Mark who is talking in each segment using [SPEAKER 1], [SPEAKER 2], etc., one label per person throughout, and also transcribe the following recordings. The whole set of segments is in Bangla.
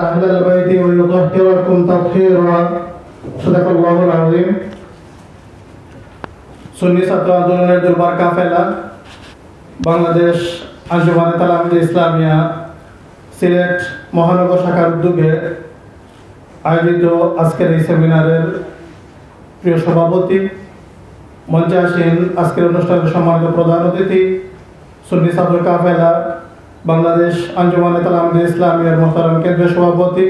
[SPEAKER 1] أهل البيت ويطهركم تطهيرا صدق الله العظيم সুন্নি ছাত্র আন্দোলনের দুর্বার কাফেলা বাংলাদেশ আঞ্জুমানে তালামীদ ইসলামিয়া সিলেট মহানগর শাখার উদ্যোগে আয়োজিত আজকের এই সেমিনারের প্রিয় সভাপতি, মঞ্চে আসীন আজকের অনুষ্ঠানের সম্মানিত প্রধান অতিথি, সুন্নি ছাত্র কাফেলা বাংলাদেশ আঞ্জুমানে তালামীদ ইসলামিয়ার মোহতারাম কেন্দ্রীয় সভাপতি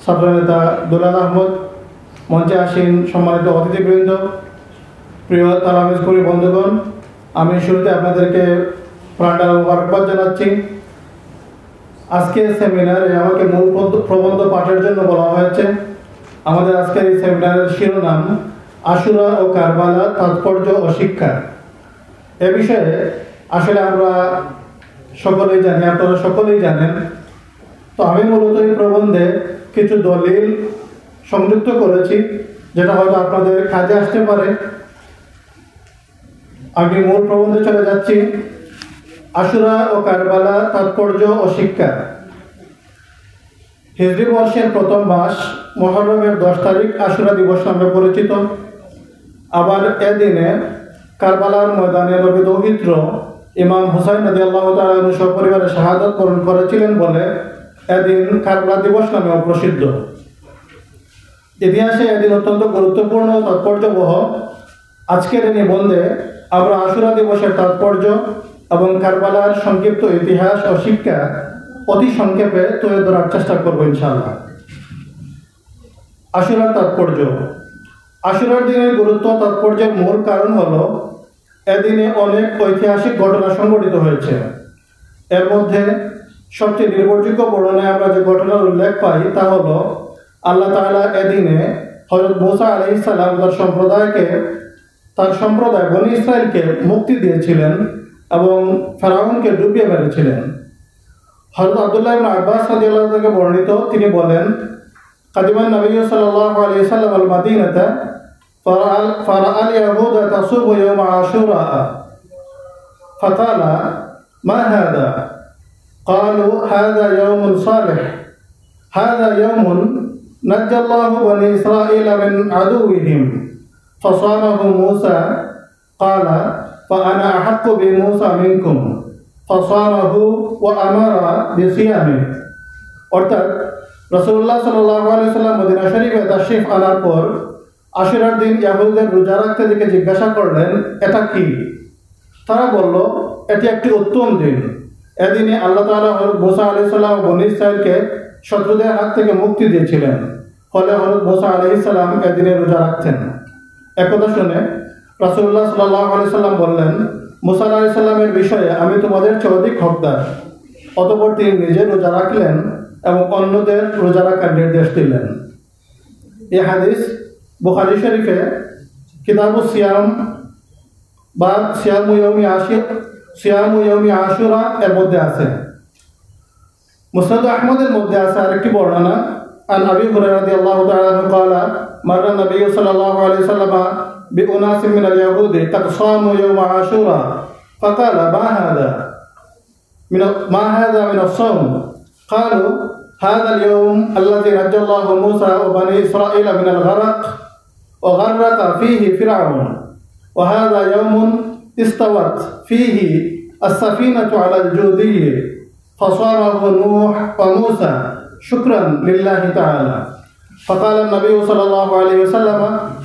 [SPEAKER 1] ছাত্রনেতা দুলাল আহমদ, মঞ্চে আসীন সম্মানিত অতিথিবৃন্দ, প্রিয় তালামিজ কর্মী বন্ধুগণ, আমি শুরুতে আপনাদেরকে প্রাণঢালা মোবারকবাদ জানাচ্ছি। আজকের সেমিনারে আমাকে মূল প্রবন্ধ পাঠের জন্য বলা হয়েছে। আমাদের আজকের এই সেমিনারের শিরোনাম আশুরা ও কারবালা, তাৎপর্য ও শিক্ষা। এ বিষয়ে আসলে আমরা সকলেই জানি, আপনারা সকলেই জানেন। তো আমি মূলত এই প্রবন্ধে কিছু দলিল সংযুক্ত করেছি, যেটা হয়তো আপনাদের কাজে আসতে পারে। আমি মূল প্রবন্ধে চলে যাচ্ছি। আশুরা ও কারবালা, তাৎপর্য ও শিক্ষা। হিজরি বর্ষের প্রথম মাস মুহররমের 10 তারিখ আশুরা দিবস নামে পরিচিত। আবার এদিনে কারবালার ময়দানে নবী দৌহিত্র ইমাম হুসাইন রাদিয়াল্লাহু তাআলা আনহু সপরিবারে শাহাদাত বরণ করেছিলেন বলে এদিন কারবালা দিবস নামেও প্রসিদ্ধ। ইতিহাসে এদিন অত্যন্ত গুরুত্বপূর্ণ ও তাৎপর্যবহ। আজকের এই নিবন্ধে আমরা আশুরা দিবসের তাৎপর্য এবং কারবালার সংক্ষিপ্ত ইতিহাস ও শিক্ষা অতি সংক্ষেপে তুলে ধরার চেষ্টা করব ইনশাআল্লাহ। আশুরার তাৎপর্য। আশুরার দিনের গুরুত্ব তাৎপর্যের মূল কারণ হলো এদিনে অনেক ঐতিহাসিক ঘটনা সংঘটিত হয়েছে। এর মধ্যে সবচেয়ে নির্ভরযোগ্য বর্ণনায় আমরা যে ঘটনার উল্লেখ পাই তা হলো আল্লাহ তাআলা এদিনে হযরত মুসা আলাইহিস সালাম তার সম্প্রদায় বনী ইসরাইলকে মুক্তি দিয়েছিলেন এবং ফেরাউনকে ডুবিয়ে মেরেছিলেন। হযরত আব্দুল্লাহ ইবনে আব্বাস রাদিয়াল্লাহু আনহু থেকে বর্ণিত, তিনি বলেন, কাদিমান নবী সাল্লাল্লাহু আলাইহি ওয়াসাল্লাম আল মাদিনাতা ফারাআল ইয়াহুদা তাসুবু ইয়াওম আশুরা ফাকালা মা হাদা قالوا هذا يوم صالح هذا يوم نجى الله بني إسرائيل من عدوهم فصامه موسى قال فأنا أحق بموسى منكم فصامه وأمر بصيامه। অর্থাৎ রাসূলুল্লাহ সাল্লাল্লাহু আলাইহি ওয়াসাল্লাম মদিনা শরীফে তাশরিফ আনার পর আশুরার দিন ইহুদিদের রোজা রাখতে দেখে জিজ্ঞাসা করলেন, এটা কি? তারা বলল, এটি একটি উত্তম দিন। এদিনে আল্লাহ তাআলা হযরত মুসা আলাইহিস সালাম বনী ইসরাইলকে শত্রুদের হাত থেকে মুক্তি দিয়েছিলেন। ফলে হযরত মুসা আলাইহিস সালাম এদিনে রোজা রাখতেন। একথা শুনে রাসূলুল্লাহ সাল্লাল্লাহু আলাইহি সাল্লাম বললেন, মুসা আলাইহিস সালামের বিষয়ে আমি তোমাদের চেয়ে অধিক হকদার। অতঃপর তিনি নিজে রোজা রাখলেন এবং অন্যদের রোজা রাখার নির্দেশ দিলেন। এই হাদিস বুখারী শরীফে কিতাবুস সিয়াম বা সিয়ামু ইয়াউমি আশুরা এর মধ্যে আছে। মুসনাদ আহমদের মধ্যে আছে আরেকটি বর্ণনা, আন আবি হুরায়রা রাদিয়াল্লাহু তাআলা আনহু قال مر النبي صلى الله عليه وسلم بأناس من اليهود قد صاموا يوم عاشوراء فقال ما هذا من الصوم قالوا هذا اليوم الذي نجى الله موسى وبني إسرائيل من الغرق وغرق فيه فرعون وهذا يوم استوت فيه السفينة على الجودي فصامه نوح وموسى شكرا لله تعالى فقال النبي صلى الله عليه وسلم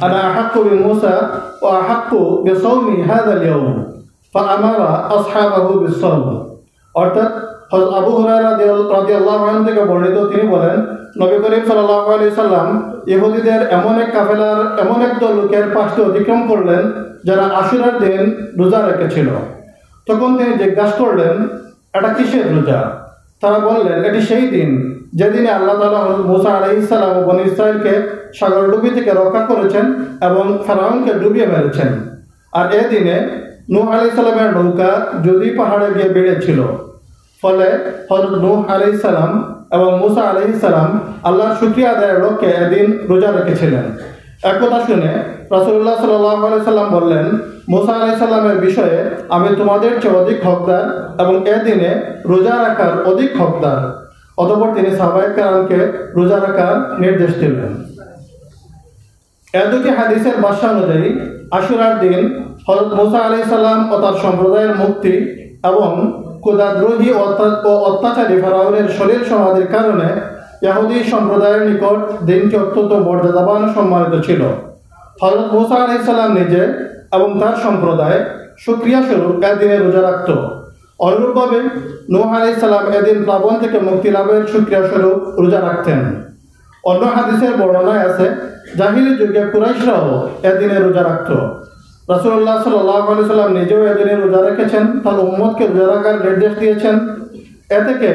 [SPEAKER 1] أنا أحق بموسى وأحق بصوم هذا اليوم فأمر أصحابه بالصوم। অর্থাৎ হযরত আবু হুরায়রা রাদিয়াল্লাহু আনহু থেকে বর্ণিত, তিনি বলেন, নবী করিম সাল্লাল্লাহু আলাইহি সাল্লাম ইহুদিদের এমন এক কাফেলার এমন এক দল লোকের পাশ দিয়ে অতিক্রম করলেন যারা আশুরার দিন রোজা রেখেছিল। তখন তিনি জিজ্ঞাসা করলেন, এটা কিসের রোজা? তারা বললেন, এটি সেই দিন যেদিনে আল্লাহ তাআলা হযরত মুসা আলাইহিস সালাম ও বনী ইসরাইলকে সাগরডুবি থেকে রক্ষা করেছেন এবং ফেরাউনকে ডুবিয়ে মেরেছেন। আর এই দিনে নূহ আলাইহিস সালামের নৌকা জুদি পাহাড়ে গিয়ে বেড়েছিল। ফলে হযরত নূহ আলাইহিস সালাম এবং মুসা আলাইহিস সালাম আল্লাহর শুকরিয়া আদায়ের লক্ষ্যে এদিন রোজা রেখেছিলেন। একথা শুনে রাসূলুল্লাহ সাল্লাল্লাহু আলাইহি সাল্লাম বললেন, মুসা আলাইহিস সালামের বিষয়ে আমি তোমাদের চেয়ে অধিক হকদার এবং এদিনে রোজা রাখার অধিক হকদার। অতঃপর তিনি সাহাবায়ে কেরামকে রোজা রাখার নির্দেশ দিলেন। এই দুটি হাদিসের ভাষ্য অনুযায়ী আশুরার দিন হযরত মুসা আলাইহিস সালাম ও তার সম্প্রদায়ের মুক্তি এবং ক্ষুধাদ্রোহী ও অত্যাচারী ফেরাউনের শরীর সমাধির কারণে ইহুদি সম্প্রদায়ের নিকট দিনটি অত্যন্ত মর্যাদাবান সম্মানিত ছিল। হযরত মুসা আলাইহিস সালাম নিজে এবং তার সম্প্রদায় শুকরিয়া স্বরূপ এদিনে রোজা রাখত। অনুরূপভাবে নূহ আলাইহিস সালাম এদিন প্লাবন থেকে মুক্তি লাভের শুকরিয়া স্বরূপ রোজা রাখতেন। অন্য হাদিসের বর্ণনায় আছে জাহিলি যুগে কুরাইশরাও এদিনে রোজা রাখত। রাসূলুল্লাহ সাল্লাল্লাহু আলাইহি সাল্লাম নিজেও এদিনে রোজা রেখেছেন, তার উম্মতকে রোজা রাখার নির্দেশ দিয়েছেন। এ থেকে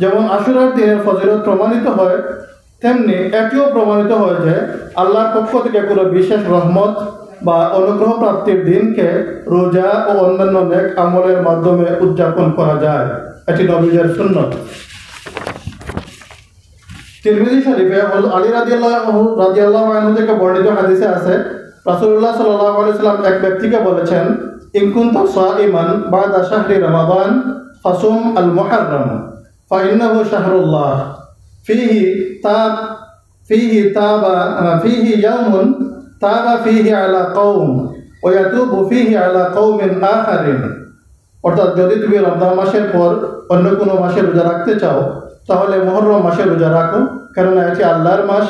[SPEAKER 1] যেমন আশুরার দিনের ফজিলত প্রমাণিত হয়, তেমনি এটিও প্রমাণিত হয় যে আল্লাহর পক্ষ থেকে কোনো বিশেষ রহমত বা অনুগ্রহ প্রাপ্তির দিনকে রোজা ও অন্যান্য নেক আমলের মাধ্যমে উদযাপন করা যায়। এটি নবীর সুন্নত। তিরমিজি শরীফে আলী রাদিয়াল্লাহু আনহু থেকে বর্ণিত হাদিসে আছে রাসূলুল্লাহ সাল্লাল্লাহু আলাইহি সাল্লাম এক ব্যক্তিকে বলেছেন, ইন কুনতা সাইমান বাদা শাহরি রমাদান ফাসুম আল মুহাররম ফাইন্নাহু শাহরুল্লাহ ফিহি ইয়াউমুন তাবা ফিহি আলা কওম ওয়া ইয়াতুবু ফিহি আলা কওমিন আখারিন। অর্থাৎ যদি তুমি রমজান মাসের পর অন্য কোনো মাসে রোজা রাখতে চাও তাহলে মুহররম মাসে রোজা রাখো, কারণ এটি আল্লাহর মাস।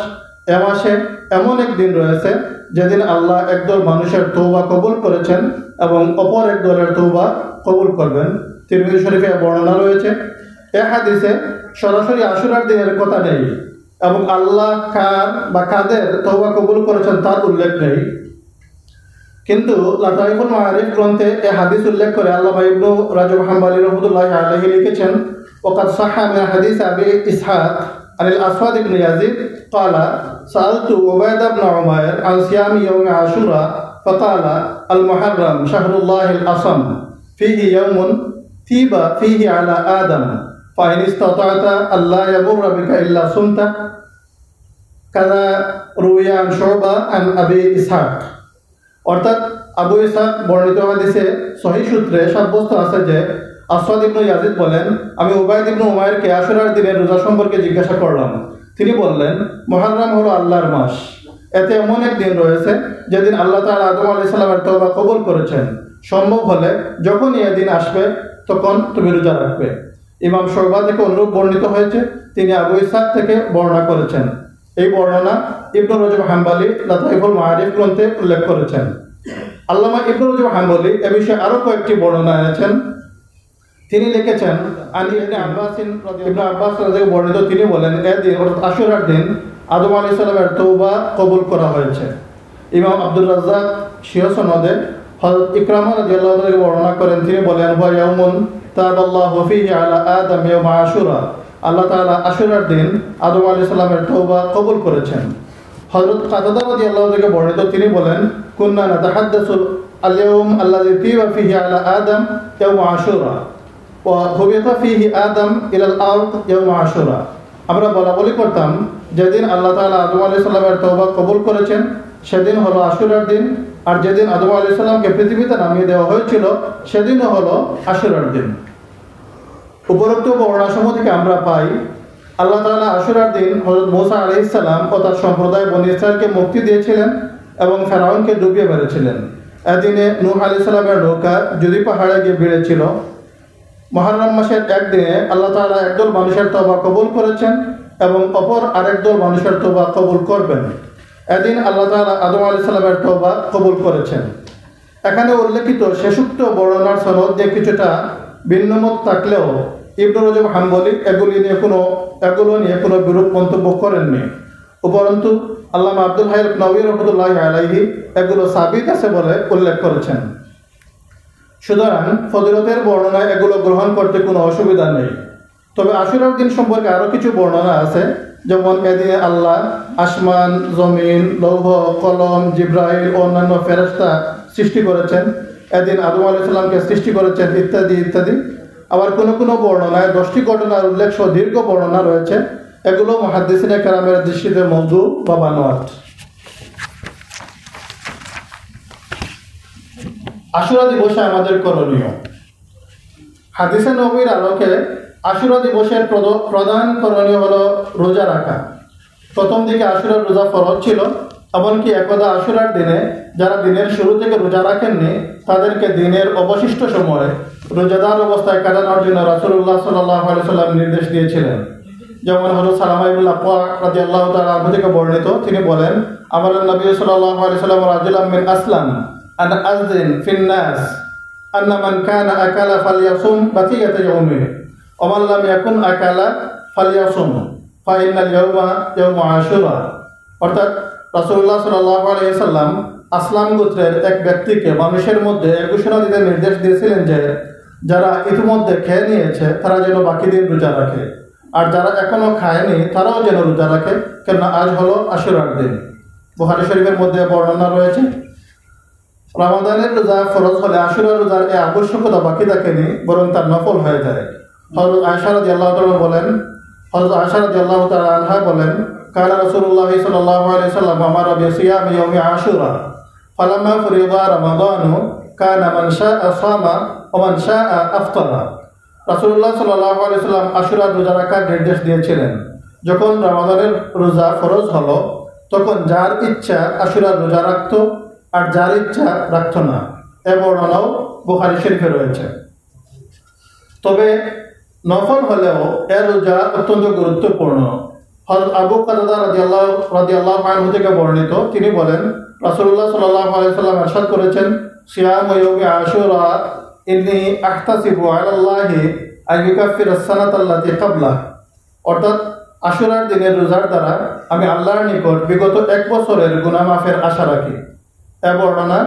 [SPEAKER 1] এ মাসে এমন এক দিন রয়েছে যেদিন আল্লাহ একদল মানুষের তওবা কবুল করেছেন এবং অপর এক দলের তওবা কবুল করবেন। তিরমিজি শরীফে বর্ণনা রয়েছে। এ হাদিসে সরাসরি আশুরার দিনের কথা নেই এবং আল্লাহ কার বা কাদের তওবা কবুল করেছেন তার উল্লেখ নেই, কিন্তু লাতাইফুল মাআরিফ গ্রন্থে এ হাদিস উল্লেখ করে আল্লামা ইবনু রাজব হাম্বলী রাহমাতুল্লাহি আলাইহি লিখেছেন, ওয়াকাদ সাহহা মিন হাদিস আবি ইসহাক আনিল আসওয়াদ ইবনে ইয়াজিদ ক্বালা সাআলতু উবাইদা ইবনে উমাইর আন সিয়ামি ইয়াউমি আশুরা ফাকালা আল মুহাররম শাহরুল্লাহিল আসম ফিহি ইয়াউমুন তিবা ফিহি আলা আদম ফাইন ইসতাতা'তা আল্লা ইয়াবুররা বিকা ইল্লা সুমতা কাযা রুয়া আন শুবা আন আবি ইসহাক। অর্থাৎ আবু ইসহাক বর্ণিত হাদিসে সহিহ সূত্রে সাব্যস্ত আছে যে আসওয়াদ ইবনে ইয়াজিদ বলেন, আমি উবাইদ ইবনে উমাইরকে আশুরার দিনের রোজা সম্পর্কে জিজ্ঞাসা করলাম। তিনি বললেন, মুহররম হলো আল্লাহর মাস। এতে এমন এক দিন রয়েছে যেদিন আল্লাহ তাআলা আদম আলাইহিস সালামের তওবা কবুল করেছেন। সম্ভব হলে যখনই এদিন আসবে তখন তুমি রোজা রাখবে। ইমাম শুবা থেকে অনুরূপ বর্ণিত হয়েছে, তিনি আবু ইসহাক থেকে বর্ণনা করেছেন। এই বর্ণনা ইবনু রজব হাম্বলী লাতাইফুল মাআরিফ গ্রন্থে উল্লেখ করেছেন। আল্লামা ইবনু রজব হাম্বলী এ বিষয়ে আরও কয়েকটি বর্ণনা এনেছেন। তিনি লিখেছেন, ইবনে আব্বাস রাদিয়াল্লাহু বর্ণিত, তিনি বলেন, এদিন অর্থাৎ আশুরার দিন আদম আলাইহিস সালামের তওবা কবুল করা হয়েছে। ইমাম আব্দুর রাজ্জাক স্বীয় সনদে হযরত ইকরামা রাদিয়াল্লাহু আনহু থেকে বর্ণনা করেন, তিনি বলেন, ওয়া ইয়াউমুন তাবাল্লাহু ফিহি আলা আদম ইয়াউম আশুরা, আল্লাহ তাআলা আশুরার দিন আদম আলাইহিস সালামের তওবা কবুল করেছেন। হযরত কাতাদা রাদিয়াল্লাহু থেকে বর্ণিত, তিনি বলেন, কুননা নাতাহাদ্দাসু আল ইয়াউম আল্লাযী তিবা ফিহি আলা আদম ইয়াউম আশুরা ওয়া হুবিতা ফিহি আদম ইলাল আরদ ইয়াউম আশুরা। আমরা বলাবলি করতাম যেদিন আল্লাহ তাআলা আদম আলাইহিস সালামের তওবা কবুল করেছেন সেদিন হলো আশুরার দিন, আর যেদিন আদম আলাইহিস সালামকে পৃথিবীতে নামিয়ে দেওয়া হয়েছিল সেদিনও হলো আশুরার দিন। উপরোক্ত বর্ণনাসমূহ থেকে আমরা পাই আল্লাহ তাআলা আশুরার দিন হযরত মুসা আলাইহিস সালাম ও তার সম্প্রদায় বনী ইসরাঈলকে মুক্তি দিয়েছিলেন এবং ফেরাউনকে ডুবিয়ে মেরেছিলেন। এদিনে নূহ আলাইহিস সালামের নৌকা যদি পাহাড়ে গিয়ে ভিড়েছিল। মুহররম মাসের একদিনে আল্লাহ তাআলা একদল মানুষের তওবা কবুল করেছেন এবং অপর আরেকদল মানুষের তওবা কবুল করবেন। এদিন আল্লাহ তাআলা আদম আলাইহিস সালামের তওবা কবুল করেছেন। এখানে উল্লেখিত শেষোক্ত বর্ণনার সনদ দিয়ে কিছুটা ভিন্নমত থাকলেও ইবনু রজব হাম্বলী এগুলো নিয়ে কোনো বিরূপ মন্তব্য করেননি। উপরন্তু আল্লামা আব্দুল হাই নবী রাহমাতুল্লাহি আলাইহি এগুলো সাবিত আছে বলে উল্লেখ করেছেন। সুতরাং ফজিলতের বর্ণনায় এগুলো গ্রহণ করতে কোনো অসুবিধা নেই। তবে আশুরার দিন সম্পর্কে আরও কিছু বর্ণনা আছে, যেমন এদিনে আল্লাহ আসমান, জমিন, লৌহ, কলম, জিব্রাইল ও অন্যান্য ফেরেশতা সৃষ্টি করেছেন। এদিন আদম আলাইহিস সালামকে সৃষ্টি করেছেন ইত্যাদি ইত্যাদি। আবার কোনো কোনো বর্ণনায় 10টি ঘটনার উল্লেখ সহ দীর্ঘ বর্ণনা রয়েছে। এগুলো মুহাদ্দিসিনে কেরামের দৃষ্টিতে মওযু বা বানোয়াট। আশুরা দিবসে আমাদের করণীয়। হাদিসে নববীর আলোকে আশুরা দিবসের প্রধান করণীয় হলো রোজা রাখা। প্রথম দিকে আশুরার রোজা ফরজ ছিল, এমনকি একদা আশুরার দিনে যারা দিনের শুরু থেকে রোজা রাখেননি তাদেরকে দিনের অবশিষ্ট সময় রোজাদার অবস্থায় কাটানোর জন্য রাসূলুল্লাহ সাল্লাল্লাহু আলাইহি সাল্লাম নির্দেশ দিয়েছিলেন। যেমন হযরত সালামা ইবনে আকওয়া রাদিয়াল্লাহু তাআলা আনহু থেকে বর্ণিত, তিনি বলেন, আমারা নবী সাল্লাল্লাহু আলাইহি সাল্লাম রাজুলাম মিন আসলাম আন আযদিন ফিন নাস আন্না মান কানা আকালা ফালইয়াসুম বাকিয়াতা ইয়াউমিহি ওয়া মান লাম ইয়াকুন আকালা ফালইয়াসুম ফা ইন্নাল ইয়াওমা ইয়াওমু আশুরা। অর্থাৎ রাসূলুল্লাহ সাল্লাল্লাহু আলাইহি সাল্লাম আসলাম গোত্রের এক ব্যক্তিকে মানুষের মধ্যে ঘোষণা দিতে নির্দেশ দিয়েছিলেন যে যারা ইতিমধ্যে খেয়ে নিয়েছে তারা যেন বাকি দিন রোজা রাখে, আর যারা এখনো খায়নি তারাও যেন রোজা রাখে, কেননা আজ হলো আশুরার দিন। বুখারী শরীফের মধ্যে বর্ণনা রয়েছে, রমাদানের রোজা ফরজ হলে আশুরার রোজার এই আবশ্যকতা বাকি থাকেনি, বরং তার নফল হয়ে যায়। হযরত আয়েশা রাদিয়াল্লাহু তাআলা বলেন, হযরত আয়েশা রাদিয়াল্লাহু তাআলা আনহা বলেন, কানা রাসূলুল্লাহ সাল্লাল্লাহু আলাইহি সাল্লাম আমারা বিসিয়ামি ইয়াউমি আশুরা ফালাম্মা ফুরিদা রমাদানু কানা মান শাআ সামা ওয়া মান শাআ আফতারা। রাসূলুল্লাহ সাল্লাল্লাহু আলাইহি সাল্লাম আশুরার রোজা রাখার নির্দেশ দিয়েছিলেন। যখন রমাদানের রোজা ফরজ হলো তখন যার ইচ্ছা আশুরার রোজা রাখত, আর যার ইচ্ছা রাখত না। এ বর্ণনাও বুখারী শরীফে রয়েছে। তবে নফল হলেও এ রোজা অত্যন্ত গুরুত্বপূর্ণ। হযরত আবু কাতাদা রাদিয়াল্লাহু আনহু থেকে বর্ণিত, তিনি বলেন, রাসূলুল্লাহ সাল্লাল্লাহু আলাইহি সাল্লাম ইরশাদ করেছেন, সিয়ামু ইয়াউমি আশুরা ইন্নী আহতাসিবু আলাল্লাহি আন ইউকাফিরাস সানাতাল্লাতী ক্বাবলা। অর্থাৎ আশুরার দিনের রোজার দ্বারা আমি আল্লাহর নিকট বিগত এক বছরের গুনাহ মাফের আশা রাখি। এ বর্ণনা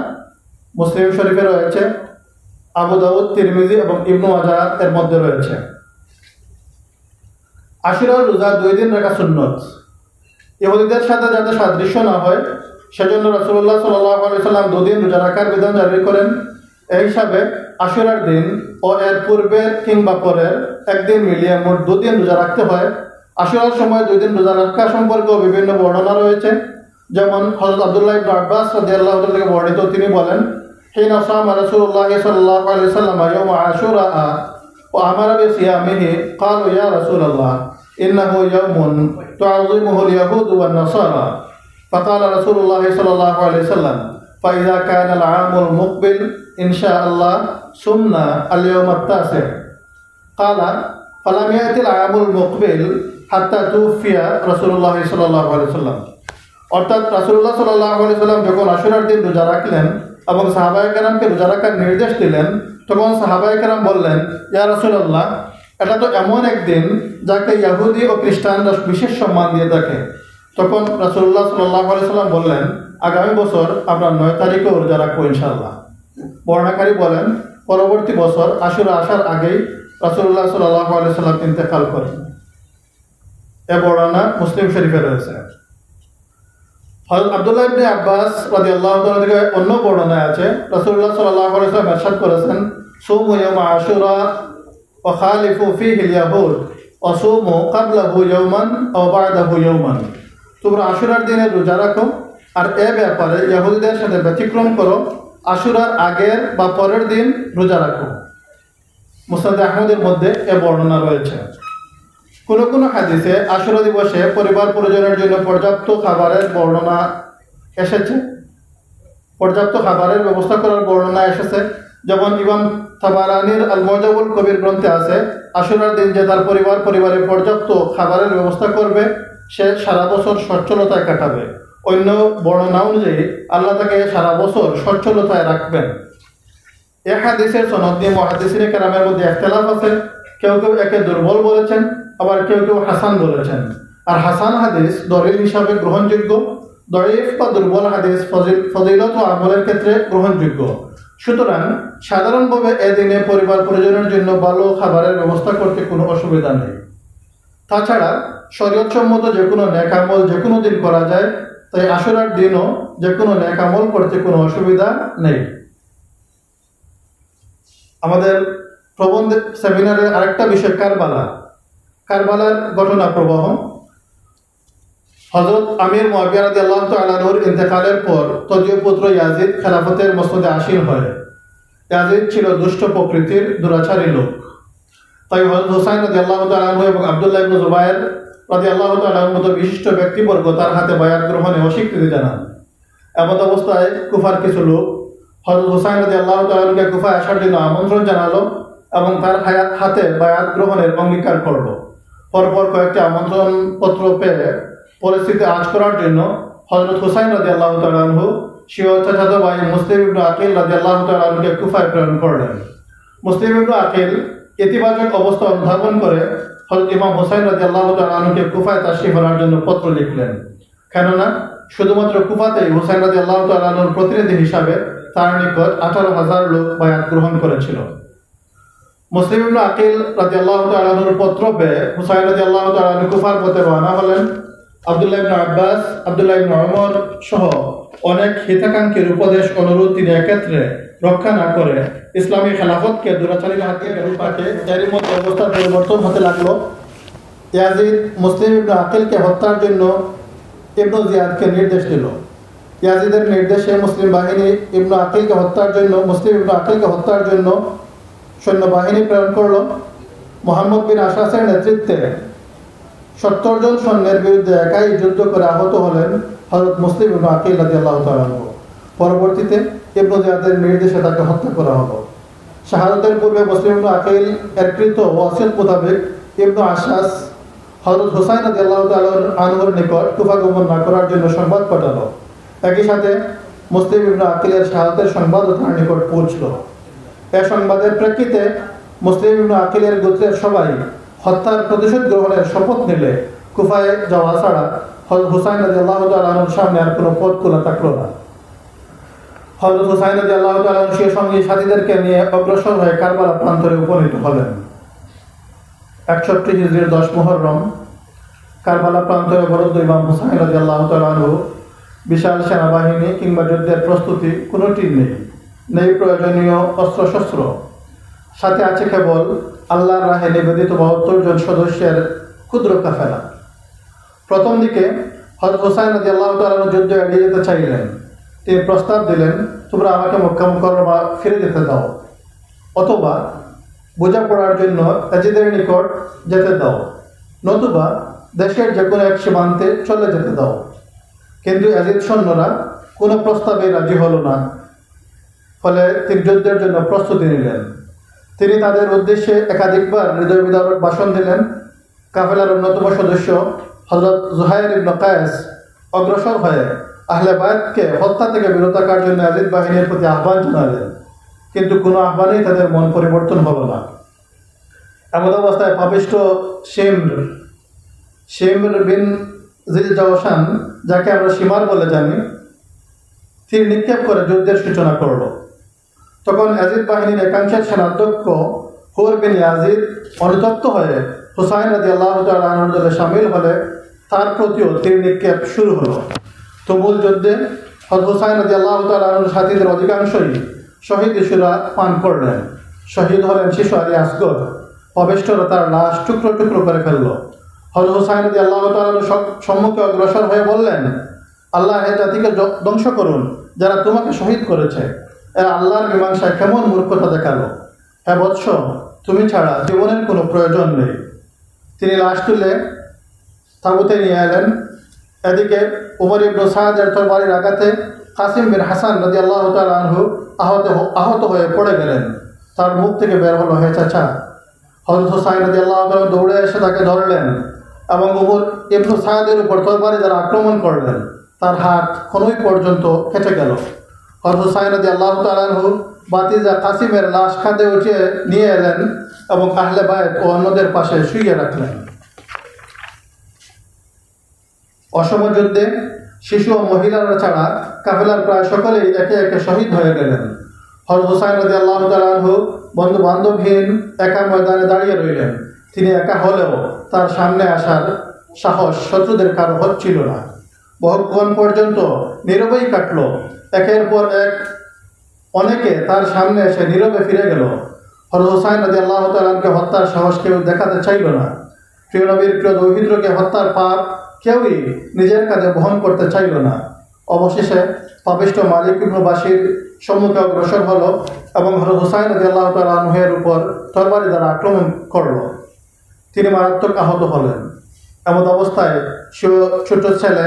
[SPEAKER 1] মুসলিম শরীফে রয়েছে, আবু দাউদ, তিরমিজি এবং ইবনে মাজাহ এর মধ্যে রয়েছে। আশুরার রোজা 2 দিন রাখা সুন্নত। ইহুদিদের সাথে যাতে সাদৃশ্য না হয় সেজন্য রাসূলুল্লাহ সাল্লাল্লাহু আলাইহি সাল্লাম 2 দিন রোজা রাখার বিধান জারি করেন। এই হিসাবে আশুরার দিন ও এর পূর্বের কিংবা পরের একদিন মিলিয়ে মোট 2 দিন রোজা রাখতে হয়। আশুরার সময় 2 দিন রোজা রাখা সম্পর্কেও বিভিন্ন বর্ণনা রয়েছে। যেমন হযরত আব্দুল্লাহ ইবনে আব্বাস রাদিয়াল্লাহু তাআলা থেকে বর্ণিত, তিনি বলেন, হিনা সামা রাসূলুল্লাহ সাল্লাল্লাহু আলাইহি সাল্লাম ইয়াউম আশুরা ওয়া আমারা বিসিয়ামিহি ক্বালু ইয়া রাসূলুল্লাহ ইন্নাহু ইয়াউমুন তু'আযিমুহু আল-ইয়াহুদ ওয়ান নাসারা ফাকালা রাসূলুল্লাহ সাল্লাল্লাহু আলাইহি সাল্লাম ফাইযা কানা আল-আমুল মুকবিল ইনশাআল্লাহ সুমনা আল-ইয়াউম আত-তাসি ক্বালা ফালাম ইয়াতি আল-আমুল মুকবিল হাত্তা তুফিয়া রাসূলুল্লাহ সাল্লাল্লাহু আলাইহি সাল্লাম। অর্থাৎ রাসূলুল্লাহ সাল্লাল্লাহু আলাইহি সাল্লাম যখন আশুরার দিন রোজা রাখলেন এবং সাহাবায়ে কেরামকে রোজা রাখার নির্দেশ দিলেন, তখন সাহাবায়ে কেরাম বললেন, ইয়া রাসূলুল্লাহ, এটা তো এমন একদিন যাকে ইহুদি ও খ্রিস্টানরা বিশেষ সম্মান দিয়ে থাকে। তখন রাসূলুল্লাহ সাল্লাল্লাহু আলাইহি সাল্লাম বললেন, আগামী বছর আমরা 9 তারিখে রোজা রাখবো ইনশাআল্লাহ। বর্ণনাকারী বলেন, পরবর্তী বছর আশুরা আসার আগেই রাসূলুল্লাহ সাল্লাল্লাহু আলাইহি সাল্লাম ইন্তেকাল করেন। এ বর্ণনা মুসলিম শরীফে রয়েছে। হযরত আব্দুল্লাহ ইবনে আব্বাস রাদিয়াল্লাহু তাআলা থেকে অন্য বর্ণনায় আছে, রাসূলুল্লাহ সাল্লাল্লাহু আলাইহি ওয়াসাল্লাম ইরশাদ করেছেন, সুমু ইয়াউম আশুরা ওয়া খালিফু ফীহি আল-ইয়াহুদ ওয়া সুমু ক্বাবলাহু ইয়াওমান আও বা'দাহু ইয়াওমান। তোমরা আশুরার দিনে রোজা রাখো, আর এ ব্যাপারে ইহুদিদের সাথে ব্যতিক্রম করো, আশুরার আগের বা পরের দিন রোজা রাখো। মুসনাদ আহমদের মধ্যে এ বর্ণনা রয়েছে। কোনো কোনো হাদিসে আশুরা দিবসে পরিবার পরিজনের জন্য পর্যাপ্ত খাবারের বর্ণনা এসেছে, পর্যাপ্ত খাবারের ব্যবস্থা করার বর্ণনা এসেছে। যেমন ইমাম তাবারানির আল-মুজাবুল কবির গ্রন্থে আছে, আশুরার দিন যে তার পরিবারে পর্যাপ্ত খাবারের ব্যবস্থা করবে সে সারা বছর সচ্ছলতায় কাটাবে। অন্য বর্ণনা অনুযায়ী আল্লাহ তাকে সারা বছর সচ্ছলতায় রাখবেন। এ হাদিসের সনদ নিয়ে মুহাদ্দিসিনে কেরামের মধ্যে ইখতিলাফ আছে। কেউ কেউ একে দুর্বল বলেছেন, আবার কেউ কেউ হাসান বলেছেন। আর হাসান হাদিস দলিল হিসাবে গ্রহণযোগ্য, দঈফ বা দুর্বল হাদিস ফজিলত ও আমলের ক্ষেত্রে গ্রহণযোগ্য। সুতরাং সাধারণভাবে এদিনে পরিবার পরিজনের জন্য ভালো খাবারের ব্যবস্থা করতে কোনো অসুবিধা নেই। তাছাড়া শরীয়তসম্মত যে কোনো নেক আমল যে কোনো দিন করা যায়, তাই আশুরার দিনও যে কোনো নেক আমল করতে কোনো অসুবিধা নেই। আমাদের প্রবন্ধ সেমিনারের আরেকটা বিষয় কারবালার ঘটনা প্রবাহ। হযরত আমির মুআবিয়া রাদিয়াল্লাহু তাআলা আনহুর ইন্তেকালের পর তদীয় পুত্র ইয়াজিদ খেলাফতের মসনদে আসীন হয়। ইয়াজিদ ছিল দুষ্ট প্রকৃতির, দুরাচারী লোক। তাই হযরত হুসাইন রাদিয়াল্লাহু তাআলা আনহু এবং আব্দুল্লাহ ইবনে জুবায়ের রাদিয়াল্লাহু তাআলা আনহুর মতো বিশিষ্ট ব্যক্তিবর্গ তার হাতে বায়াত গ্রহণে অস্বীকৃতি জানান। এমন অবস্থায় কুফার কিছু লোক হযরত হুসাইন রাদিয়াল্লাহু তাআলা আনহুকে কুফায় আসার জন্য আমন্ত্রণ জানালো এবং তার হাতে বায়াত গ্রহণের অঙ্গীকার করলো। পরপর কয়েকটি আমন্ত্রণ পত্র পেয়ে পরিস্থিতি আঁচ করার জন্য হযরত হুসাইন রাদিয়াল্লাহু তাআলা আনহু স্বীয় চাচাতো ভাই মুসলিম ইবনে আকিল রাদিয়াল্লাহু তাআলা আনহুকে কুফায় প্রেরণ করলেন। মুসলিম ইবনে আকিল ইতিবাচক অবস্থা অনুধাবন করে হযরত ইমাম হুসাইন রাদিয়াল্লাহু তাআলা আনহুকে কুফায় তাশরীফ আনার জন্য পত্র লিখলেন। কেননা শুধুমাত্র কুফাতেই হুসাইন রাদিয়াল্লাহু তাআলা আনহুর প্রতিনিধি হিসাবে তার নিকট 18,000 লোক বায়াত গ্রহণ করেছিল। মুসলিম ইবনে আকিল রাদিয়াল্লাহু তাআলা আনহুর পত্র পেয়ে হুসাইন রাদিয়াল্লাহু তাআলা আনহু কুফার পথে রওনা হলেন। আব্দুল্লাহ ইবনে আব্বাস, আব্দুল্লাহ ইবনে ওমর সহ অনেক হিতাকাঙ্ক্ষীর উপদেশ অনুরোধ তিনি এক্ষেত্রে রক্ষা না করে ইসলামী খেলাফতকে দুরাচারীর হাতে পাঠে এরই মধ্যে অবস্থার পরিবর্তন হতে লাগলো। ইয়াজিদ মুসলিম ইবনে আকিলকে হত্যার জন্য ইবনে জিয়াদকে নির্দেশ দিল। ইয়াজিদের নির্দেশে মুসলিম বাহিনী মুসলিম ইবনে আকিলকে হত্যার জন্য সৈন্যবাহিনী প্রেরণ করল। মুহাম্মদ বিন আশাসের নেতৃত্বে 70 জন সৈন্যের বিরুদ্ধে একাই যুদ্ধ করে আহত হলেন হযরত মুসলিম ইবনে আকিল রাদিয়াল্লাহু তাআলা আনহু। পরবর্তীতে ইবনে জিয়াদের নির্দেশে তাকে হত্যা করা হলো। শাহাদাতের পূর্বে মুসলিম ইবনে আকিল এর কৃত ওয়াসিয়ত মোতাবেক ইবনে আশাস হযরত হুসাইন রাদিয়াল্লাহু তাআলা আনহুর নিকট কুফা গমন না করার জন্য সংবাদ পাঠালো। একই সাথে মুসলিম ইবনে আকিলের শাহাদাতের সংবাদও তার নিকট পৌঁছল। এ সংবাদের প্রেক্ষিতে মুসলিম ইবনে আকিলের গোত্রের সবাই হত্যার প্রতিশোধ গ্রহণের শপথ নিলে কুফায় যাওয়া ছাড়া হযরত হুসাইন রাদিয়াল্লাহু তাআলা আনহুর সামনে আর কোনো পথ খোলা থাকলো না। হযরত হুসাইন রাদিয়াল্লাহু তাআলা আনহু সেই সঙ্গী সাথীদেরকে নিয়ে অগ্রসর হয়ে কারবালা প্রান্তরে উপনীত হলেন। 61 হিজরির 10 মুহররম কারবালা প্রান্তরে বরদ্দ ইমাম হুসাইন রাদিয়াল্লাহু তাআলা আনহু বিশাল সেনাবাহিনী কিংবা যুদ্ধের প্রস্তুতি কোনোটি নেই প্রয়োজনীয় অস্ত্রশস্ত্র, সাথে আছে কেবল আল্লাহর রাহে নিবেদিত 72 জন সদস্যের ক্ষুদ্র কাফেলা। প্রথম দিকে হযরত হুসাইন রাদিয়াল্লাহু তাআলা আনহু যুদ্ধ এড়িয়ে যেতে চাইলেন। তিনি প্রস্তাব দিলেন, তোমরা আমাকে মক্কা মুকাররমা ফিরে যেতে দাও, অথবা বোঝাপড়ার জন্য ইয়াজিদের নিকট যেতে দাও, নতুবা দেশের যে কোনো এক সীমান্তে চলে যেতে দাও। কিন্তু ইয়াজিদ সৈন্যরা কোনো প্রস্তাবে রাজি হলো না। ফলে তিনি যুদ্ধের জন্য প্রস্তুতি নিলেন। তিনি তাদের উদ্দেশ্যে একাধিকবার হৃদয় বিদারক ভাষণ দিলেন। কাফেলার অন্যতম সদস্য হযরত জুহাইর ইবনে কায়েস অগ্রসর হয়ে আহলে বায়তকে হত্যা থেকে বিরত থাকার জন্য ইয়াজিদ বাহিনীর প্রতি আহ্বান জানালেন, কিন্তু কোনো আহ্বানেই তাদের মন পরিবর্তন হলো না। এমন অবস্থায় পাপিষ্ঠ শিমর বিন জিলজাওশান, যাকে আমরা শিমার বলে জানি, তীর নিক্ষেপ করে যুদ্ধের সূচনা করল। তখন ইয়াজিদ বাহিনীর একাংশের সেনাধ্যক্ষ হুর বিন ইয়াজিদ অনুতপ্ত হয়ে হুসাইন রাদিয়াল্লাহু তাআলা আনহুর দলে শামিল হলে তার প্রতিও তীর নিক্ষেপ শুরু হলো। তুমুল যুদ্ধে হযরত হুসাইন রাদিয়াল্লাহু তাআলা আনহুর সাথীদের অধিকাংশই শহীদ শুরা পান করলেন। শহীদ হলেন শিশু আলী আসগর। পাপিষ্ঠরা তার লাশ টুকরো টুকরো করে ফেলল। হযরত হুসাইন রাদিয়াল্লাহু তাআলা আনহু সম্মুখে অগ্রসর হয়ে বললেন, আল্লাহ এ জাতিকে ধ্বংস করুন যারা তোমাকে শহীদ করেছে। এরা আল্লাহর মীমাংসায় কেমন মূর্খতা দেখালো। হ্যাঁ বৎস, তুমি ছাড়া জীবনের কোনো প্রয়োজন নেই। তিনি লাশ তুলে তাঁবুতে নিয়ে এলেন। এদিকে উমর ইবনে সাদের তরবারির আঘাতে কাসিম বিন হাসান রাদিয়াল্লাহু তাআলা আনহু আহত হয়ে পড়ে গেলেন। তার মুখ থেকে বের হলো, হে চাচা। হযরত হুসাইন রাদিয়াল্লাহু তাআলা দৌড়ে এসে তাকে ধরলেন এবং উমর ইবনে সাদের উপর তরবারি দ্বারা আক্রমণ করলেন। তার হাত কনুই পর্যন্ত কেটে গেল। হযরত হুসাইন রাদিয়াল্লাহু তাআলা আনহু বাতিজা কাসিমের লাশ কাঁধে উঠিয়ে নিয়ে এলেন এবং আহলে বায়ত ও অন্যদের পাশে শুইয়ে রাখলেন। অসম যুদ্ধে শিশু ও মহিলারা ছাড়া কাফেলার প্রায় সকলেই একে একে শহীদ হয়ে গেলেন। হযরত হুসাইন রাদিয়াল্লাহু তাআলা আনহু বন্ধু বান্ধবহীন একা ময়দানে দাঁড়িয়ে রইলেন। তিনি একা হলেও তার সামনে আসার সাহস শত্রুদের কারো হচ্ছিল না। বহুক্ষণ পর্যন্ত নীরবেই কাটল। একের পর এক অনেকে তার সামনে এসে নীরবে ফিরে গেল। হযরত হুসাইন রাদিয়াল্লাহু তাআলা আনহুকে হত্যার সাহস কেউ দেখাতে চাইল না। প্রিয় নবীর প্রিয় দৌহিত্রকে হত্যার পাপ কেউই নিজের কাঁধে বহন করতে চাইল না। অবশেষে পাপিষ্ঠ মালিক ইবনে বাশির সম্মুখে অগ্রসর হলো এবং হযরত হুসাইন রাদিয়াল্লাহু তাআলা আনহুর উপর তরবারি দ্বারা আক্রমণ করলো। তিনি মারাত্মক আহত হলেন। এমন অবস্থায় ছোট ছেলে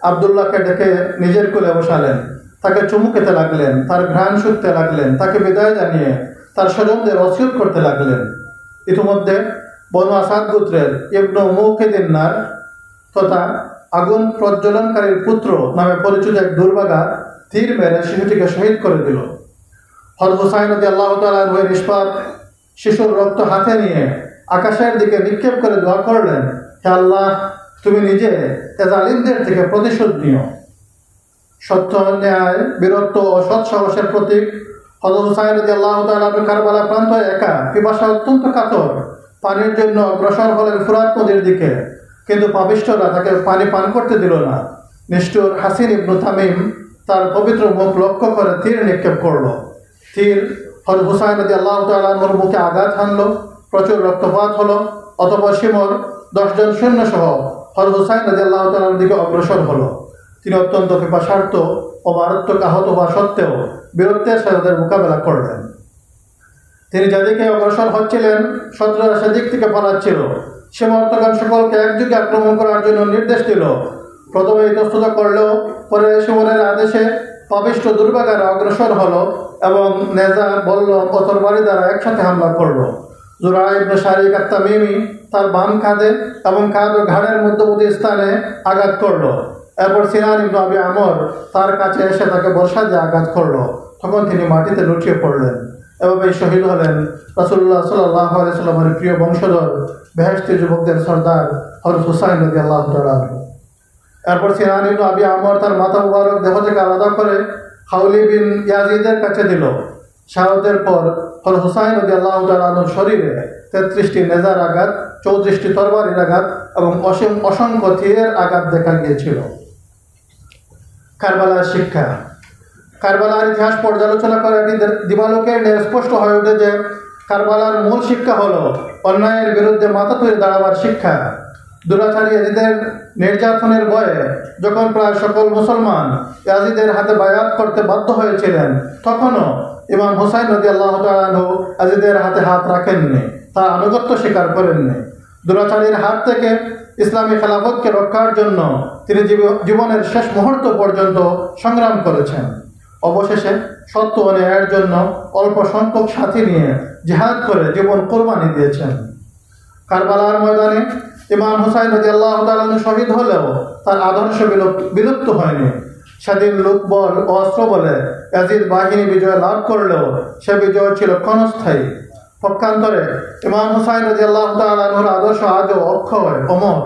[SPEAKER 1] আব্দুল্লাহকে ডেকে নিজের কোলে বসালেন, তাকে চুমু খেতে লাগলেন, তার ঘ্রাণ শুঁকতে লাগলেন, তাকে বিদায় জানিয়ে তার স্বজনদের ওসিয়ত করতে লাগলেন। ইতিমধ্যে বনু আসাদ গোত্রের ইবনে মুকিদিন্নার তথা আগুন প্রজ্বলনকারীর পুত্র নামে পরিচিত এক দুর্ভাগা তীর মেরে শিশুটিকে শহীদ করে দিল। হযরত হুসাইন রাদিয়াল্লাহু তাআলা আনহু নিষ্পাপ শিশুর রক্ত হাতে নিয়ে আকাশের দিকে নিক্ষেপ করে দোয়া করলেন, হে আল্লাহ, তুমি নিজে এ জালিমদের থেকে প্রতিশোধ নিও। সত্য, ন্যায়, বীরত্ব ও সৎ সাহসের প্রতীক হযরত হুসাইন রাদিয়াল্লাহু তাআলা আনহু কারবালা প্রান্তরে একা, পিপাসা অত্যন্ত কাতর, পানির জন্য অগ্রসর হলেন ফুরাত নদীর দিকে। কিন্তু পাপিষ্ঠরা তাকে পানি পান করতে দিল না। নিষ্ঠুর হাসিন ইবনে তামিম তার পবিত্র মুখ লক্ষ্য করে তীর নিক্ষেপ করল। তীর হযরত হুসাইন রাদিয়াল্লাহু তাআলা আনহুর মুখে আঘাত হানল, প্রচুর রক্তপাত হলো। অতঃপর শিমর 10 জন সৈন্য সহ হযরত হুসাইন রাদিয়াল্লাহু তাআলার দিকে অগ্রসর হলো। তিনি অত্যন্ত পিপাসার্ত ও মারাত্মক আহত হওয়া সত্ত্বেও বীরত্বের সাথে তাদের মোকাবেলা করলেন। তিনি যেদিকে অগ্রসর হচ্ছিলেন, শত্রুরা সেদিক থেকে পালাচ্ছিল। শিমর্তগণ সকলকে একযোগে আক্রমণ করার জন্য নির্দেশ দিল। প্রথমে ইতস্তত করলেও পরে শিমরের আদেশে পাপিষ্ঠ দুর্ভাগারা অগ্রসর হলো এবং নেজা, বল্ল ও তরবারি দ্বারা একসাথে হামলা করলো। জুরা ইবনে শারিক আত-তামিমি তার বাম কাঁধে এবং কাঁধ ও ঘাড়ের মধ্যবর্তী স্থানে আঘাত করলো। এরপর সিনান ইবনে আবি আমর তার কাছে এসে তাকে বর্ষা দিয়ে আঘাত করলো। তখন তিনি মাটিতে লুটিয়ে পড়লেন। এভাবেই শহীদ হলেন রাসূলুল্লাহ সাল্লাল্লাহু আলাইহি ওয়াসাল্লামের প্রিয় বংশধর, বেহেশতি যুবকদের সর্দার হযরত হুসাইন রাদিয়াল্লাহু তাআলা। এরপর সিনান ইবনে আবি আমর তার মাথা মুবারক দেহ থেকে আলাদা করে হাউলি বিন ইয়াজিদের কাছে দিল। শাহাদাতের পর হযরত হুসাইন রাদিয়াল্লাহু তাআলার শরীরে 33টি নেজার আঘাত, 34টি তরবারির আঘাত এবং অসংখ্য তীরের আঘাত দেখা গিয়েছিল। কারবালার শিক্ষা। কারবালার ইতিহাস পর্যালোচনা করে এটি দিবালোকে স্পষ্ট হয়ে ওঠে যে কারবালার মূল শিক্ষা হলো অন্যায়ের বিরুদ্ধে মাথা তুলে দাঁড়াবার শিক্ষা। দুরাচারী ইয়াজিদের নির্যাতনের ভয়ে যখন প্রায় সকল মুসলমান ইয়াজিদের হাতে বায়াত করতে বাধ্য হয়েছিলেন, তখনও ইমাম হুসাইন রাদিয়াল্লাহু তাআলা আনহু ইয়াজিদের হাতে হাত রাখেননি, তার আনুগত্য স্বীকার করেননি। দুরাচারীর হাত থেকে ইসলামী খেলাফতকে রক্ষার জন্য তিনি জীবনের শেষ মুহূর্ত পর্যন্ত সংগ্রাম করেছেন। অবশেষে সত্য ও ন্যায়ের জন্য অল্প সংখ্যক সাথী নিয়ে জিহাদ করে জীবন কোরবানি দিয়েছেন। কারবালার ময়দানে ইমাম হুসাইন রাদিয়াল্লাহু তাআলা শহীদ হলেও তার আদর্শ বিলুপ্ত হয়নি। স্বাধীন লোকবল ও অস্ত্র বলে ইয়াজিদ বাহিনী বিজয় লাভ করলেও সে বিজয় ছিল ক্ষণস্থায়ী। পক্ষান্তরে ইমাম হুসাইন রাদিয়াল্লাহু তাআলা আনহুর আদর্শ আজও অক্ষয়, অমর।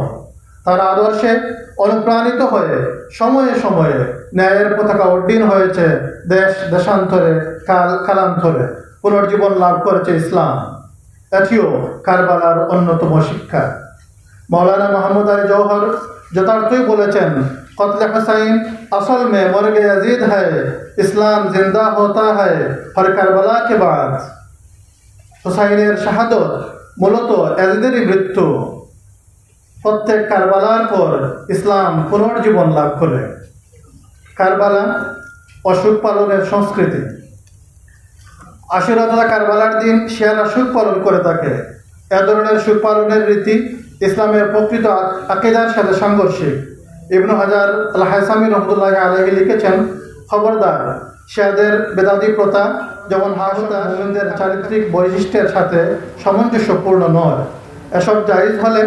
[SPEAKER 1] তার আদর্শে অনুপ্রাণিত হয়ে সময়ে সময়ে ন্যায়ের পতাকা উড্ডীন হয়েছে দেশ দেশান্তরে, কালান্তরে। পুনর্জীবন লাভ করেছে ইসলাম। এটিও কারবালার অন্যতম শিক্ষা। মৌলানা মোহাম্মদ আলী জওহর যথার্থই বলেছেন, কতলে হুসাইন আসল মে মরগে ইয়াজিদ হ্যায়, ইসলাম জিন্দা হোতা হ্যায় হর কারবালা কে বাদ। হুসাইনের শাহাদত মূলত ইয়াজিদেরই মৃত্যু। প্রত্যেক কারবালার পর ইসলাম পুনর্জীবন লাভ করে। কারবালা অসুখ পালনের সংস্কৃতি। আশুরা তথা কারবালার দিন শিয়ারা সুখ পালন করে থাকে। এ ধরনের সুখ পালনের রীতি ইসলামের প্রকৃত আকীদার সাথে সাংঘর্ষিক। ইবনে হাজার আল হায়সামী রহমতুল্লাহি আলাইহি লিখেছেন, খবরদার, শিয়াদের বেদাতি প্রথা যেমন হাসতা মুমিনদের চারিত্রিক বৈশিষ্ট্যের সাথে সামঞ্জস্যপূর্ণ নয়। এসব জায়েজ হলে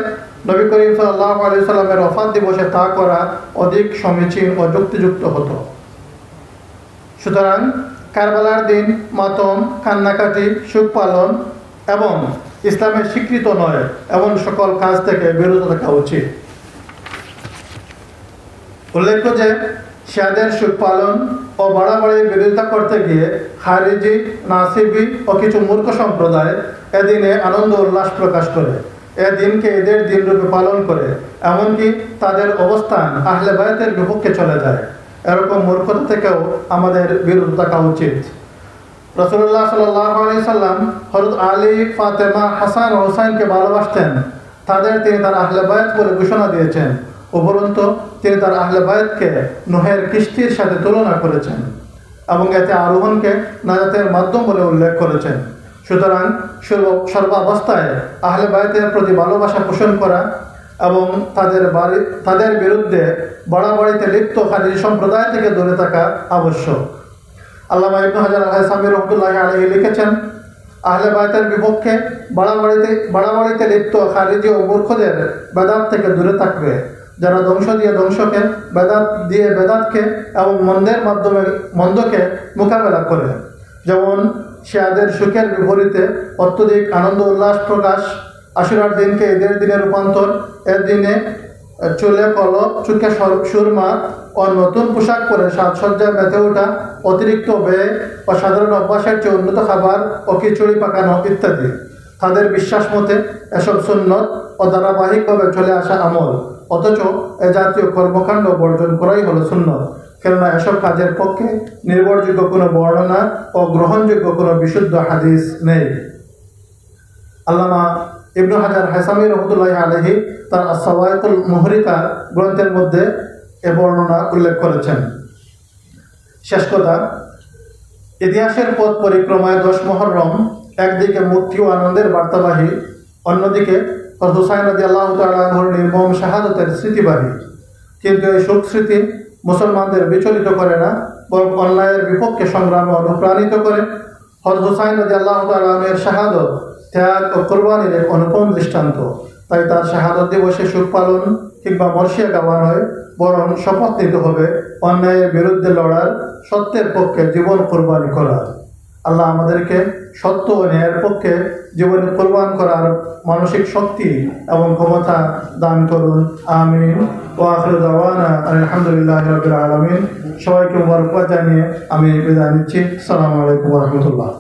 [SPEAKER 1] নবী করিম সাল্লাল্লাহু আলাইহি ওয়াসাল্লামের ওফাত দিবসে তা করা অধিক সমীচীন ও যুক্তিযুক্ত হতো। সুতরাং কারবালার দিন মাতম, কান্নাকাটি, সুখ পালন এবং ইসলামের স্বীকৃত নয় এমন সকল কাজ থেকে বিরত থাকা উচিত। উল্লেখ্য যে শিয়াদের সুখ পালন ও বাড়াবাড়ির বিরোধিতা করতে গিয়ে খারিজি, নাসিবি ও কিছু মূর্খ সম্প্রদায় এদিনে আনন্দ উল্লাস প্রকাশ করে, এ দিনকে ঈদের দিন রূপে পালন করে, এমনকি তাদের অবস্থান আহলে বায়াতের বিপক্ষে চলে যায়। এরকম মূর্খতা থেকেও আমাদের বিরত থাকা উচিত। রাসূলুল্লাহ সাল্লাল্লাহু আলাইহি সাল্লাম হযরত আলী, ফাতেমা, হাসান ও হুসাইনকে ভালোবাসতেন। তাদের তিনি তার আহলে বায়াত বলে ঘোষণা দিয়েছেন। উপরন্তু তিনি তার আহলে বায়তকে নূহের কিস্তির সাথে তুলনা করেছেন এবং এতে আরোহণকে নাজাতের মাধ্যম বলে উল্লেখ করেছেন। সুতরাং সর্বাবস্থায় আহলে বায়তের প্রতি ভালোবাসা পোষণ করা এবং তাদের বিরুদ্ধে বাড়াবাড়িতে লিপ্ত খারিজি সম্প্রদায় থেকে দূরে থাকা আবশ্যক। আল্লামা ইবনে হাজার আল-হাইসামী রাহমাতুল্লাহি আলাইহি লিখেছেন, আহলে বায়তের বিপক্ষে বাড়াবাড়িতে লিপ্ত খারিজি ও মূর্খদের বেদাত থেকে দূরে থাকবে, যারা ধ্বংস দিয়ে ধ্বংসকে, বেদাত দিয়ে বেদাতকে এবং মন্দের মাধ্যমে মন্দকে মোকাবেলা করে। যেমন শিয়াদের সুখের বিপরীতে অত্যধিক আনন্দ উল্লাস প্রকাশ, আশুরার দিনকে ঈদের দিনে রূপান্তর, এর দিনে চুলে কলপ, চোখে সুরমা ও নতুন পোশাক পরে সাজসজ্জায় মেতে ওঠা, অতিরিক্ত ব্যয় ও সাধারণ অভ্যাসের চেয়ে উন্নত খাবার ও খিচুড়ি পাকানো ইত্যাদি। তাদের বিশ্বাস মতে এসব সুন্নত ও ধারাবাহিকভাবে চলে আসা আমল, অথচ এ জাতীয় কর্মকাণ্ড বর্জন করাই হলো সুন্নত, কেননা এসব কাজের পক্ষে নির্ভরযোগ্য কোনো বর্ণনা ও গ্রহণযোগ্য কোনো বিশুদ্ধ হাদিস নেই। আল্লামা ইবনে হাজার হাইসামী রাহমাতুল্লাহি আলাইহি তার আস-সাওয়াইকুল মুহরিকা গ্রন্থের মধ্যে এ বর্ণনা উল্লেখ করেছেন। শেষ কথা, ইতিহাসের পথ পরিক্রমায় 10 মুহররম একদিকে মুক্তি ও আনন্দের বার্তাবাহী, অন্যদিকে হুসাইন রাদিয়াল্লাহু তাআলা আনহুর নির্মম শাহাদাতের স্মৃতিবাহী। কিন্তু এই শোক স্মৃতি মুসলমানদের বিচলিত করে না, বরং অন্যায়ের বিপক্ষে সংগ্রামে অনুপ্রাণিত করে। হযরত হুসাইন রাদিয়াল্লাহু তাআলা আনহুর শাহাদত ত্যাগ ও কুরবানির এক অনুপম দৃষ্টান্ত। তাই তার শাহাদত দিবসে শোক পালন কিংবা মরশিয়া গাওয়া নয়, বরং শপথ নিতে হবে অন্যায়ের বিরুদ্ধে লড়ার, সত্যের পক্ষে জীবন কোরবানি করার। আল্লাহ আমাদেরকে সত্য ও ন্যায়ের পক্ষে জীবন কোরবান করার মানসিক শক্তি এবং ক্ষমতা দান করুন। আমিন। ওয়া আখিরু দাওয়ানা আলহামদুলিল্লাহি রাব্বিল আলামিন। সবাইকে মুবারকবাদ জানিয়ে আমি বিদায় নিচ্ছি। আসসালামু আলাইকুম ওয়া রাহমাতুল্লাহ।